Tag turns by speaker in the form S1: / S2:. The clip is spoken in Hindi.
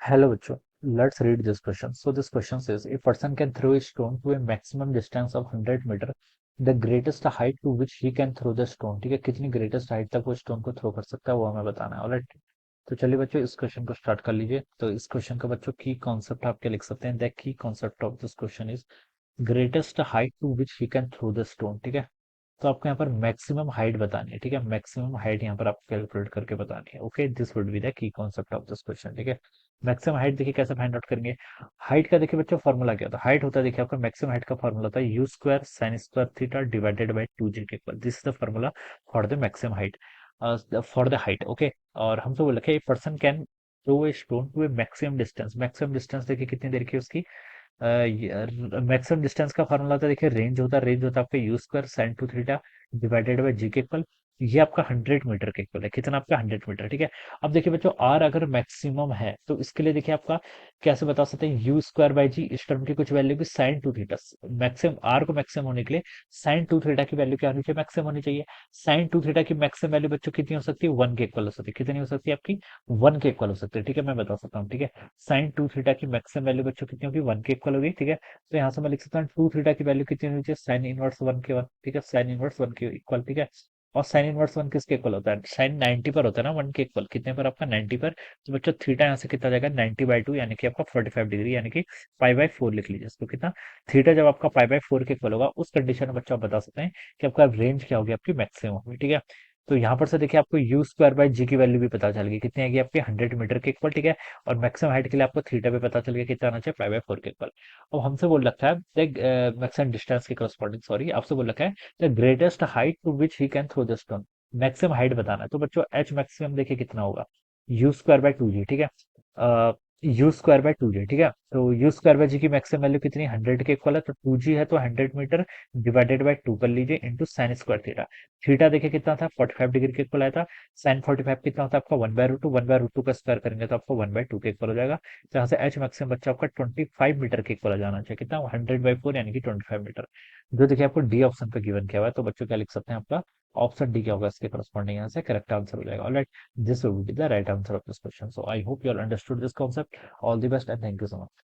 S1: Hello, bachcho. Let's read this question. So this question says, a person can throw a stone to a maximum distance of 100 meter. The greatest height to which he can throw the stone. ठीक है, कितनी greatest height तक वो stone को throw कर सकता है वो हमें बताना है। ऑलराइट, तो चलिए बच्चों इस क्वेश्चन को स्टार्ट कर लीजिए। तो इस क्वेश्चन का बच्चों की कॉन्सेप्ट आप क्या लिख सकते हैं? The key concept of this question is greatest height to which he can throw the stone. ठीक है, तो आपको यहाँ पर मैक्सिमम हाइट बतानी है। ठीक है, मैक्सिमम हाइट यहाँ पर आपको कैलकुलेट करके बतानी है। Okay, this would be the key concept of this question. ठीक है, मैक्सिमम हाइट देखिए कैसे फाइंड आउट करेंगे। हाइट का देखिए बच्चों फॉर्मूला क्या होता है? हाइट होता है देखिए आपका मैक्सिमम हाइट का फॉर्मूला होता है u square sine square theta divided by 2 के equal. This is the formula for the maximum height, for the height. Okay, और हमसे बोल रखा है person can throw a stone to a maximum distance. Maximum distance देखिए कितनी देर की है उसकी। मैक्सिमम डिस्टेंस का फॉर्मूला होता है देखिए रेंज होता है आपका u square sine two theta divided by g के इक्वल। ये आपका 100 मीटर के इक्वल है। कितना आपका 100 मीटर। ठीक है, अब देखिए बच्चों आर अगर मैक्सिमम है तो इसके लिए देखिए आपका कैसे बता सकते हैं, यू स्क्वायर बाई जी, इस टर्म की कुछ वैल्यू की sine two theta. Maximum R को मैक्सिमम होने के लिए साइन टू थीटा की वैल्यू क्या होनी चाहिए? मैक्सिमम होनी चाहिए। साइन टू थीटा की मैक्सिमम वैल्यू बच्चों कितनी हो सकती है? 1 के इक्वल हो सकती है। कितनी हो सकती है आपकी? 1 के इक्वल हो सकती है। ठीक है, मैं बता सकता हूँ। ठीक है, साइन टू थीटा की मैक्सिमम वैल्यू बच्चों कितनी होगी? 1 के इक्वल होगी। ठीक है, तो यहाँ से मैं लिख सकता हूँ टू थीटा की वैल्यू कितनी होनी चाहिए? साइन इनवर्स 1 के 1। ठीक है, साइन इनवर्स 1 के इक्वल। ठीक है, और साइन इनवर्स 1 किसके इक्वल होता है? साइन 90 पर होता है ना 1 के इक्वल। कितने पर आपका? 90 पर। तो बच्चों थीटा यहाँ से कितना आ जाएगा? 90/2 यानी कि आपका 45 डिग्री, यानी कि पाई/4 लिख लीजिए इसको। कितना? थीटा जब आपका पाई/4 के इक्वल होगा उस कंडीशन में बच्चों आप बता सकते हैं कि आपका रेंज क्या होगी? आपकी मैक्सिमम होगी। ठीक है, तो यहाँ पर से देखिए आपको यू स्क्वायर बाई जी की वैल्यू भी पता चल गई, कितनी आएगी आपकी? 100 मीटर के इक्वल। ठीक है, और मैक्सिमम हाइट के लिए आपको थीटा भी पता चल गया, कितना आना चाहिए? पाई/4 के इक्वल। अब हमसे बोल रखा है मैक्सिमम डिस्टेंस के करस्पॉन्डिंग, सॉरी, आपसे बोल रखा है the greatest height to which he can throw the stone. Maximum height बताना है, तो बच्चों एच मैक्सिमम देखिए कितना होगा? U square by two g. ठीक है, u square by two g. ठीक है, तो यू स्क्वायर बाय जी की मैक्सिमम वैल्यू कितनी? 100 के इक्वल है, तो टू जी है तो 100 मीटर डिवाइडेड बाय 2 कर लीजिए into sine square theta. Theta देखिए कितना था? 45 डिग्री के इक्वल आया था। साइन 45 कितना होता है आपका? 1/√2। 1/√2 का स्क्वायर करेंगे तो आपको 1/2 के इक्वल हो जाएगा। तो यहाँ से एच मैक्सिमम बच्चा आपका 25 मीटर के इक्वल आ जाना चाहिए। कितना? 100/4 यानी कि 25 मीटर, जो देखिए आपको डी ऑप्शन पे गिवन किया हुआ है। तो बच्चों क्या लिख सकते हैं? आपका ऑप्शन डी क्या होगा? इसके करस्पॉन्डिंग यहाँ से करेक्ट आंसर हो जाएगा। Alright, this will be the right answer of this question. So I hope you all understood this concept. All the best and thank you so much.